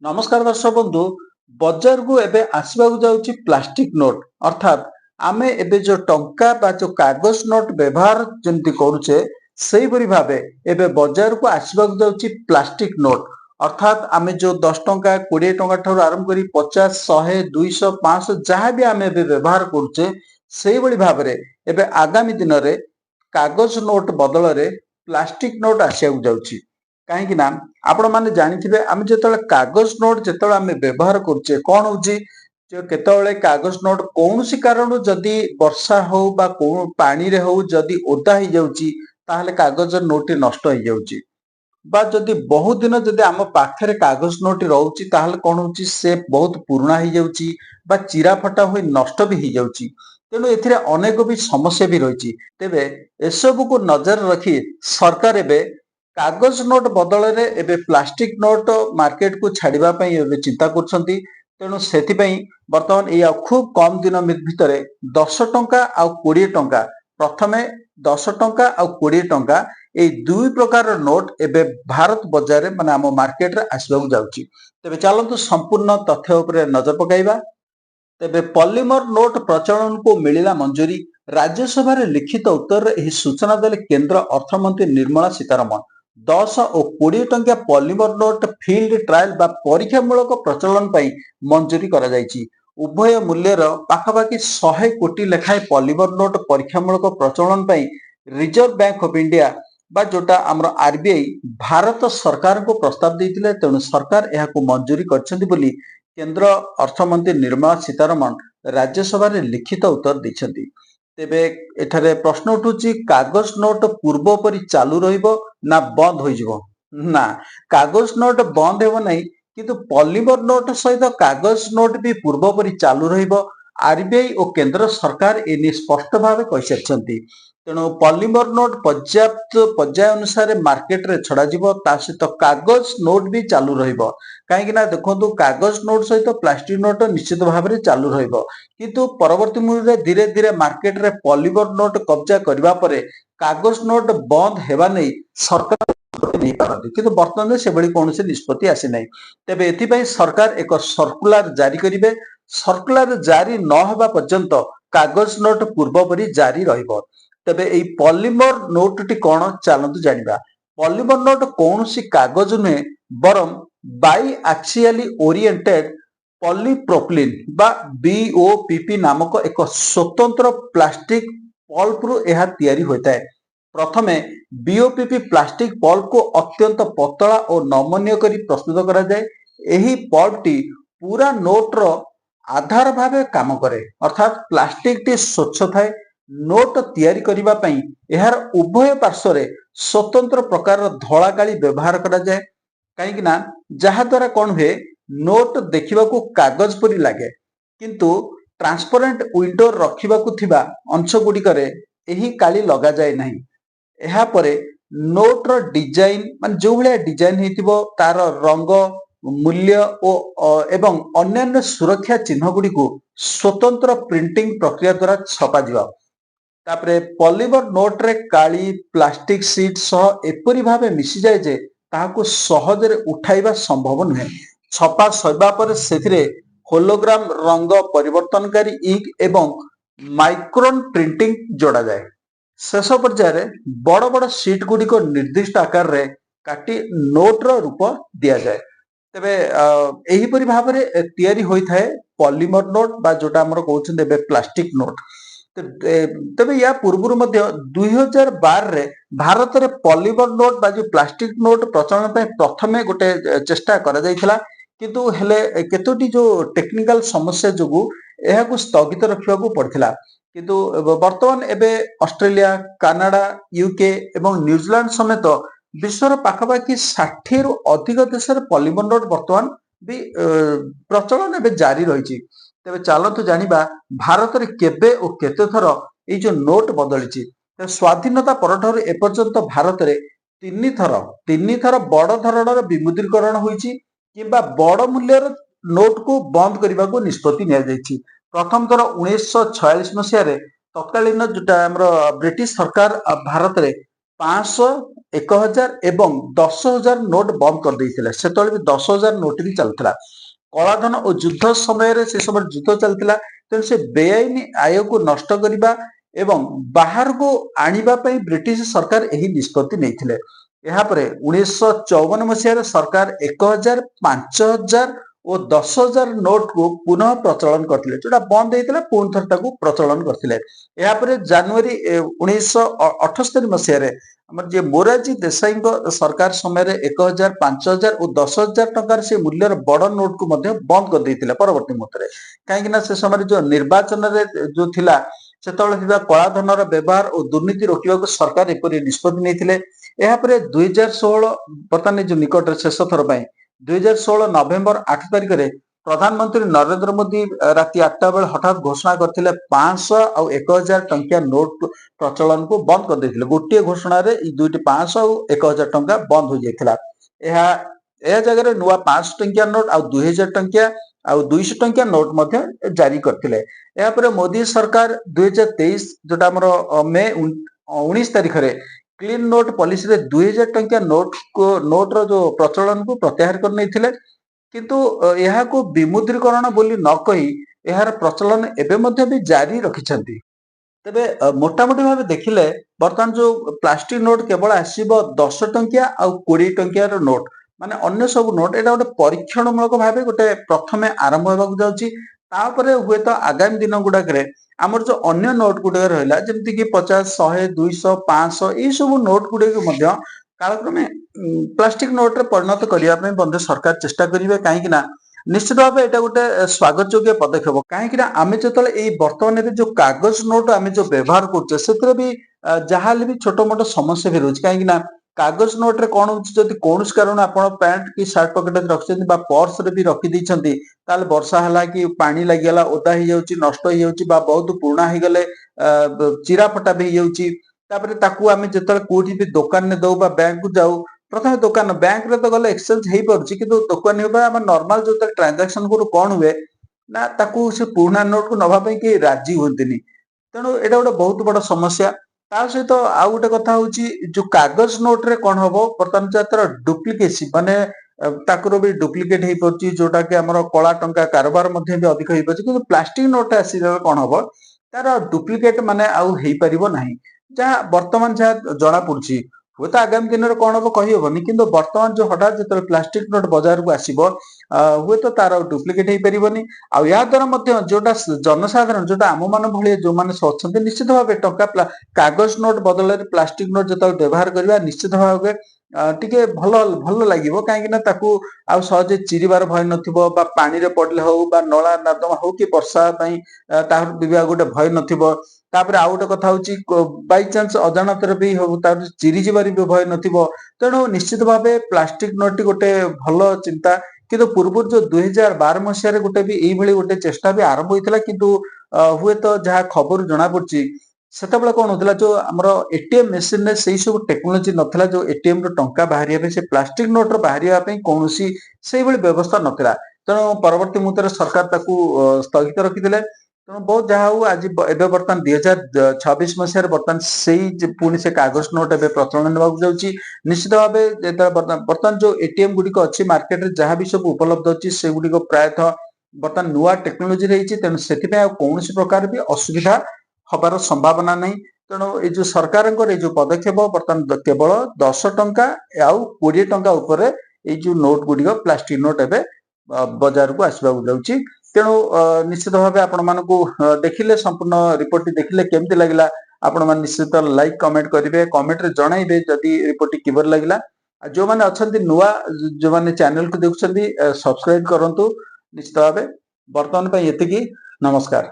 नमस्कार दर्शक बंधु बजार को एबे आसबाक जाउची प्लास्टिक नोट अर्थात आमे एबे जो टंका बा जो कागज नोट व्यवहार जेमती करूचे सेही परि भाबे एबे बजार को आसबाक जाउची प्लास्टिक नोट अर्थात आमे जो 10 टंका 20 टंका ठाରୁ आरंभ करी 50 100 200 500 जहाँ भी आमे एबे व्यवहार करूचे सेही भली भाबरे एबे आगामी दिन रे कागज नोट बदल रे प्लास्टिक नोट आसियाक जाउची काहेकि ना आपण माने जानिथिबे आमे जेतले कागज नोट जेतले आमे व्यवहार करूचे कोन होउची जे केतले कागज नोट कौनसी कारण जदी वर्षा हो बा को पानी रे हो जदी ओदा ही जाउची ताहले कागज नोट नष्ट हो जाउची बा जदी बहुत दिन जदी आम पाखरे कागज नोट रहउची ताहले कोन होउची से बहुत पुराना ही जाउची बा चिरा फटा होई नष्ट भी ही जाउची तेणु एथिरे अनेक भी समस्या भी रहिची तेबे एसबु को नजर रखी सरकार एबे कागज नोट बदल रे एबे प्लास्टिक नोट मार्केट को छाड़िबा पई एबे चिंता करछंती तेणु सेथि पई वर्तमान या खूब कम दिन भितरे 10 टंका आ 20 टंका प्रथमे 10 टंका आ 20 टंका ए दुई प्रकार नोट एबे भारत बजार माने आम मार्केट रे आसबाक जाउची तेबे चलंतु संपूर्ण तथ्य उपरे नजर पकाइबा तेबे पॉलीमर नोट प्रचलन को मिलिला मंजूरी राज्यसभा रे लिखित उत्तर रे एही सूचना देले केंद्र अर्थमंत्री निर्मला सीतारमण 10 और 20 टंकिया पॉलीमर नोट फील्ड ट्रायल बा परीक्षामूलक प्रचलन पई मंजूरी करा जायछि उभय मूल्यर पाखापाखि 100 कोटी लेखाए पॉलीमर नोट परीक्षामूलक प्रचलन पई रिजर्व बैंक ऑफ इंडिया बा जोटा हमर आरबीआई भारत सरकार को प्रस्ताव देइतिले तेणु सरकार एहा को मंजूरी करछन्ती बोली केंद्र अर्थमंत्री निर्मला सीतारमण राज्यसभा रे लिखित उत्तर दैछन्ती तेबे एठारे प्रश्न उठुची कागज नोट पूर्व परि चालू रहिबो ना बंद होइजिबो ना कागज नोट बंद हेबो नै किंतु पॉलीमर नोट सहित कागज नोट भी पूर्व परि चालू रहिबो आरबीआई और केंद्र सरकार एने स्पष्ट भावे कहिसछन्ती तेणु पॉलीमर नोट पर्याप्त पर्याय अनुसार मार्केट रे छड़ा जिवो ता सहित कागज नोट भी चालू रहिबो काहेकि ना देखंतु कागज नोट सहित प्लास्टिक नोट निश्चित भाबरे चालू रहिबो किंतु परवर्ती मूल्य धीरे धीरे मार्केट रे पॉलीमर नोट कब्जा करबा परे कागज नोट बंद हेबा नै सरकार नहीं पारती किंतु वर्तमान से बड़ी कौन से निष्पत्ति आसी नहीं तेबे एथिपाई सरकार एक सर्कुलर जारी करिवे सर्कुलर जारी न होबा पर्यंत कागज नोट पूर्व परि जारी रहिबो तेबे एई पॉलीमर नोट टी कोन चलंतु जानिबा पॉलीमर नोट कौनसी कागज नुहे बरम बाई एक्सियली ओरिएंटेड पॉलीप्रोपिलीन बा बीओपीपी नामक एक स्वतंत्र प्लास्टिक पल्प रु एहा तयारी होइताय प्रथमे बीओपीपी प्लास्टिक पल्प को अत्यंत पतला और नमनीय करी प्रस्तुत करा जाए एही पल्प टी पूरा नोट रो आधार भावे काम करे अर्थात प्लास्टिक टी स्वच्छ थाए नोट तयारी करिबा पई एहार उभय पार्श्व रे स्वतंत्र प्रकार धळा काली व्यवहार करा जाए काहेकि ना जहा द्वारा कोन हुए नोट देखिबा को कागज परि लागे किंतु ट्रांसपेरेंट विंडो रखिबा को थिबा अंश गुडी करे एही काली लगा जाए नहीं एहा परे नोट रो डिजाइन मान जो भलिया डिजाइन हेतिबो तार रंग मूल्य एवं अन्य सुरक्षा चिन्ह गुडी को स्वतंत्र प्रिंटिंग प्रक्रिया द्वारा छपा जिवा तापरे पॉलीमर नोट रे काली प्लास्टिक सीट सह एपरि भावे मिसी जाए जे ताहाको सहज रे उठाइबा संभव नुहे छपा सइबा पर सेथिरे होलोग्राम रंग परिवर्तनकारी इंक एवं माइक्रोन प्रिंटिंग जोड़ा जाए शेष पर्याय बड़ बड़ सीट गुडी को निर्दिष्ट आकार रे काटी नोट रो रूप दिया जाए तेबे एही परि भाबरे तयारी होई थाए पॉलीमर नोट बा जोटा हमर कहउछन बे प्लास्टिक नोट तेबे या पूर्व मध्य 2012 रे भारत रे पॉलीमर नोट बा जो प्लास्टिक नोट प्रचलन पे प्रथमे गोटे चेष्टा करा जायथिला किंतु हेले केतोटी जो टेक्निकल समस्या जोगु एहा को स्थगित रखिबा को पड़थिला किंतु वर्तमान एबे ऑस्ट्रेलिया कनाडा यूके एवं न्यूजीलैंड समेत विश्वर पाखापाखि 60 रु अधिक देश रे पॉलीमर नोट वर्तमान भी प्रचलन एबे जारी रहिछि तेबे चलतु जानिबा भारत रे केबे और केते थर ए जो नोट बदलिछि स्वाधीनता परठारु एपर्यंत भारत रे तीन थर बड़ धरणर विमुद्रीकरण होइछि किंबा बड़ मूल्यर नोट को बंद करबा को निष्पत्ति निया जाइछि प्रथम थर 1946 मसिया रे तत्कालीन जोटा हमर ब्रिटिश सरकार भारत रे 500 1000 ଏବଂ 10,000 ନୋଟ ବନ୍ଦ କରିଦେଇଥିଲେ। ସେତେବେଳେ ବି 10,000 ନୋଟ ବି ଚାଲୁଥିଲା। କଳାଧନ ଓ ଯୁଦ୍ଧ ସମୟରେ ସେ ସମୟରେ ଯୁଦ୍ଧ ଚାଲିଥିଲା। ତେଣୁ ସେ ବେଆଇନ ଆୟକୁ ନଷ୍ଟ କରିବା ଏବଂ ବାହାରକୁ ଆଣିବା ପାଇଁ ବ୍ରିଟିଶ ସରକାର ଏହି ନିଷ୍ପତ୍ତି ନେଇଥିଲେ। ଏହାପରେ 1954 ମସିହାରେ ସରକାର 1000, 5000 ଓ 10,000 ନୋଟକୁ ପୁନଃ ପ୍ରଚଳନ କରିଥିଲେ। ଯୋଉଟା ବନ୍ଦ ହେଇଥିଲା ପୁଣି ଥରେ ତାକୁ ପ୍ରଚଳନ କରିଥିଲେ। ଏହାପରେ ଜାନୁଆରୀ 1978 ମସିହାରେ ଆମର ଯିଏ ମୋରାରଜୀ ଦେଶାଇଙ୍କ ସରକାର ସମୟରେ 1000, 5000 ଓ 10,000 ଟଙ୍କାର ସେ ମୂଲ୍ୟର ବଡ ନୋଟକୁ ମଧ୍ୟ ବନ୍ଦ କରିଦେଇଥିଲେ ପରବର୍ତ୍ତୀ ମୁହୂର୍ତ୍ତରେ। କାହିଁକି ନା ସେ ସମୟରେ ଯୋଉ ନିର୍ବାଚନରେ ଯୋଉ ଥିଲା ସେତେବେଳେ ଥିବା କଳାଧନର ବ୍ୟବହାର ଓ ଦୁର୍ନୀତି ରୋକିବାକୁ ସରକାର ଏପରି ନିଷ୍ପତ୍ତି ନେଇଥିଲେ। ଏହାପରେ 2016 ବର୍ତ୍ତମାନ ଯୋଉ ନିକଟରେ ଶେଷ ଥର ପାଇଁ 2016 ନଭେମ୍ବର 8 ତାରିଖରେ ପ୍ରଧାନମନ୍ତ୍ରୀ ନରେନ୍ଦ୍ର ମୋଦି ରାତି 8ଟା ବେଳେ ହଠାତ୍ ଘୋଷଣା କରିଥିଲେ 500 ଆଉ 1000 ଟଙ୍କିଆ ନୋଟ ପ୍ରଚଳନକୁ ବନ୍ଦ କରିଦେଇଥିଲେ। ଗୋଟିଏ ଘୋଷଣାରେ ଏଇ ଦୁଇଟି 500 ଆଉ 1000 ଟଙ୍କା ବନ୍ଦ ହୋଇଯାଇଥିଲା। ଏହା ଜାଗାରେ ନୂଆ 500 ଟଙ୍କିଆ ନୋଟ ଆଉ 2000 ଟଙ୍କିଆ ଆଉ 200 ଟଙ୍କିଆ ନୋଟ ମଧ୍ୟ ଜାରି କରିଥିଲେ। ଏହାପରେ ମୋଦି ସରକାର 2023 ଯୋଉଟା ଆମର ମେ 19 ତାରିଖରେ କ୍ଲିନ ନୋଟ ପଲିସିରେ 2000 ଟଙ୍କିଆ ନୋଟର ଯୋଉ ପ୍ରଚଳନକୁ ପ୍ରତ୍ୟାହାର କରି ନେଇଥିଲେ। କିନ୍ତୁ ଏହାକୁ ବିମୁଦ୍ରୀକରଣ ବୋଲି ନ କହି ଏହାର ପ୍ରଚଳନ ଏବେ ମଧ୍ୟ ବି ଜାରି ରଖିଛନ୍ତି। ତେବେ ମୋଟାମୋଟି ଭାବେ ଦେଖିଲେ ବର୍ତ୍ତମାନ ଯୋଉ ପ୍ଲାଷ୍ଟିକ ନୋଟ କେବଳ ଆସିବ 10 ଟଙ୍କିଆ ଆଉ 20 ଟଙ୍କିଆର ନୋଟ, ମାନେ ଅନ୍ୟ ସବୁ ନୋଟ ଏଇଟା ଗୋଟେ ପରୀକ୍ଷଣମୂଳକ ଭାବେ ଗୋଟେ ପ୍ରଥମେ ଆରମ୍ଭ ହେବାକୁ ଯାଉଛି। ତାପରେ ହୁଏତ ଆଗାମୀ ଦିନ ଗୁଡାକରେ ଆମର ଯୋଉ ଅନ୍ୟ ନୋଟ ଗୁଡିକ ରହିଲା ଯେମିତି କି 50, 100, 200, 500 ଏଇ ସବୁ ନୋଟ ଗୁଡିକ ମଧ୍ୟ କାଳକ୍ରମେ ପ୍ଲାଷ୍ଟିକ ନୋଟରେ ପରିଣତ କରିବା ପାଇଁ ମଧ୍ୟ ସରକାର ଚେଷ୍ଟା କରିବେ। କାହିଁକି ନା ନିଶ୍ଚିତ ଭାବେ ଏଇଟା ଗୋଟେ ସ୍ୱାଗତ ଯୋଗ୍ୟ ପଦକ୍ଷେପ। କାହିଁକି ନା ଆମେ ଯେତେବେଳେ ଏଇ ବର୍ତ୍ତମାନ ଏବେ ଯୋଉ କାଗଜ ନୋଟ ଆମେ ଯୋଉ ବ୍ୟବହାର କରୁଛେ ସେଥିରେ ବି ଯାହାହେଲେ ବି ଛୋଟ ମୋଟ ସମସ୍ୟା ବି ରହୁଛି। କାହିଁକି ନା କାଗଜ ନୋଟରେ କଣ ହଉଛି, ଯଦି କୌଣସି କାରଣ ଆପଣ ପ୍ୟାଣ୍ଟ କି ସାର୍ଟ ପକେଟରେ ରଖିଛନ୍ତି ବା ପର୍ସରେ ବି ରଖିଦେଇଛନ୍ତି, ତାହେଲେ ବର୍ଷା ହେଲା କି ପାଣି ଲାଗିଗଲା ଓଦା ହେଇଯାଉଛି, ନଷ୍ଟ ହେଇଯାଉଛି ବା ବହୁତ ପୁରୁଣା ହେଇଗଲେ ଚିରା ଫଟା ବି ହେଇଯାଉଛି। ତାପରେ ତାକୁ ଆମେ ଯେତେବେଳେ କୋଉଠି ବି ଦୋକାନରେ ଦଉ ବା ବ୍ୟାଙ୍କକୁ ଯାଉ, ପ୍ରଥମେ ବ୍ୟାଙ୍କରେ ତ ଗଲେ ଏକ୍ସଚେଞ୍ଜ ହେଇପାରୁଛି, କିନ୍ତୁ ଦୋକାନୀ ବା ଆମେ ନର୍ମାଲ ଯେତେବେଳେ ଟ୍ରାଞ୍ଜାକ୍ସନ କରୁ କଣ ହୁଏ ନା ତାକୁ ସେ ପୁରୁଣା ନୋଟକୁ ନବା ପାଇଁ କେହି ରାଜି ହୁଅନ୍ତିନି। ତେଣୁ ଏଇଟା ଗୋଟେ ବହୁତ ବଡ ସମସ୍ୟା। ତା ସହିତ ଆଉ ଗୋଟେ କଥା ହଉଛି ଯୋଉ କାଗଜ ନୋଟରେ କଣ ହବ, ବର୍ତ୍ତମାନ ତାର ଡୁପ୍ଲିକେସି ମାନେ ତାଙ୍କର ବି ଡୁପ୍ଲିକେଟ ହେଇପାରୁଛି, ଯୋଉଟା କି ଆମର କଳା ଟଙ୍କା କାରବାର ମଧ୍ୟ ବି ଅଧିକ ହେଇପାରୁଛି। କିନ୍ତୁ ପ୍ଲାଷ୍ଟିକ ନୋଟ ଆସିଲେ କଣ ହବ, ତାର ଡୁପ୍ଲିକେଟ ମାନେ ଆଉ ହେଇପାରିବ ନାହିଁ। ଯାହା ବର୍ତ୍ତମାନ ଯାହା ଜଣା ପଡୁଛି, ହୁଏତ ଆଗାମୀ ଦିନରେ କଣ ହବ କହିହବନି, କିନ୍ତୁ ବର୍ତ୍ତମାନ ଯୋଉ ହଠାତ୍ ଯେତେବେଳେ ପ୍ଲାଷ୍ଟିକ ନୋଟ ବଜାରକୁ ଆସିବ ହୁଏତ ତାର ଡୁପ୍ଲିକେଟ ହେଇପାରିବନି। ଆଉ ଏହା ଦ୍ୱାରା ମଧ୍ୟ ଯୋଉଟା ଜନସାଧାରଣ ଯୋଉଟା ଆମ ମାନ ଭଳିଆ ଯୋଉମାନେ ଅଛନ୍ତି ନିଶ୍ଚିତ ଭାବେ କାଗଜ ନୋଟ ବଦଳରେ ପ୍ଲାଷ୍ଟିକ ନୋଟ ଯେତେବେଳେ ବ୍ୟବହାର କରିବା ନିଶ୍ଚିତ ଭାବେ ଟିକେ ଭଲ ଲାଗିବ। କାହିଁକି ନା ତାକୁ ଆଉ ସହଜେ ଚିରିବାର ଭୟ ନଥିବ, ବା ପାଣିରେ ପଡିଲେ ହଉ ବା ନଳା ନର୍ଦ୍ଦମା ହଉ କି ବର୍ଷା ପାଇଁ ତାର ବି ଗୋଟେ ଭୟ ନଥିବ। ତାପରେ ଆଉ ଗୋଟେ କଥା ହଉଛି ବାଇଚାନ୍ସ ଅଜାଣତରେ ବି ହଉ ତାର ଚିରି ଯିବାର ବି ଭୟ ନଥିବ। ତେଣୁ ନିଶ୍ଚିତ ଭାବେ ପ୍ଲାଷ୍ଟିକ ନୋଟଟି ଗୋଟେ ଭଲ ଚିନ୍ତା। କିନ୍ତୁ ପୂର୍ବରୁ ଯୋଉ 2012 ମସିହାରେ ଗୋଟେ ବି ଏଇଭଳି ଗୋଟେ ଚେଷ୍ଟା ବି ଆରମ୍ଭ ହୋଇଥିଲା, କିନ୍ତୁ ହୁଏତ ଯାହା ଖବର ଜଣା ପଡୁଛି ସେତେବେଳେ କଣ ହଉଥିଲା, ଯୋଉ ଆମର ଏଟିଏମ ମେସିନରେ ସେଇ ସବୁ ଟେକ୍ନୋଲୋଜି ନଥିଲା, ଯୋଉ ଏଟିଏମ ର ଟଙ୍କା ବାହାରିବା ପାଇଁ ସେ ପ୍ଲାଷ୍ଟିକ ନୋଟର ବାହାରିବା ପାଇଁ କୌଣସି ସେଇଭଳି ବ୍ୟବସ୍ଥା ନଥିଲା। ତେଣୁ ପରବର୍ତ୍ତୀ ମୁହୂର୍ତ୍ତରେ ସରକାର ତାକୁ ସ୍ଥଗିତ ରଖିଥିଲେ। ତେଣୁ ବହୁତ ଯାହା ହଉ ଆଜି ଏବେ ବର୍ତ୍ତମାନ 2026 ମସିହାରେ ବର୍ତ୍ତମାନ ସେଇ ପୁଣି ସେ କାଗଜ ନୋଟ ଏବେ ପ୍ରଚଳନ ନେବାକୁ ଯାଉଛି। ନିଶ୍ଚିତ ଭାବେ ଯେତେବେଳେ ବର୍ତ୍ତମାନ ଯୋଉ ଏଟିଏମ ଗୁଡିକ ଅଛି ମାର୍କେଟରେ ଯାହା ବି ସବୁ ଉପଲବ୍ଧ ଅଛି ସେଗୁଡିକ ପ୍ରାୟତଃ ବର୍ତ୍ତମାନ ନୂଆ ଟେକ୍ନୋଲୋଜିରେ ହେଇଛି। ତେଣୁ ସେଥିପାଇଁ ଆଉ କୌଣସି ପ୍ରକାର ବି ଅସୁବିଧା ହବାର ସମ୍ଭାବନା ନାହିଁ। ତେଣୁ ଏଇ ଯୋଉ ସରକାରଙ୍କର ଏଇ ଯୋଉ ପଦକ୍ଷେପ ବର୍ତ୍ତମାନ କେବଳ 10 ଟଙ୍କା ଆଉ 20 ଟଙ୍କା ଉପରେ ଏଇ ଯୋଉ ନୋଟ ଗୁଡିକ ପ୍ଲାଷ୍ଟିକ ନୋଟ ଏବେ ବଜାରକୁ ଆସିବାକୁ ଯାଉଛି। ତେଣୁ ନିଶ୍ଚିତ ଭାବେ ଆପଣ ମାନଙ୍କୁ ଦେଖିଲେ ସମ୍ପୂର୍ଣ୍ଣ ରିପୋର୍ଟଟି ଦେଖିଲେ କେମିତି ଲାଗିଲା, ଆପଣ ମାନେ ନିଶ୍ଚିତ ଲାଇକ୍ କମେଣ୍ଟ କରିବେ, କମେଣ୍ଟରେ ଜଣାଇବେ ଯଦି ରିପୋର୍ଟଟି କିପରି ଲାଗିଲା। ଆଉ ଯୋଉମାନେ ଅଛନ୍ତି ନୂଆ ଯୋଉମାନେ ଚ୍ୟାନେଲକୁ ଦେଖୁଛନ୍ତି ସବସ୍କ୍ରାଇବ କରନ୍ତୁ ନିଶ୍ଚିତ ଭାବେ। ବର୍ତ୍ତମାନ ପାଇଁ ଏତିକି, ନମସ୍କାର।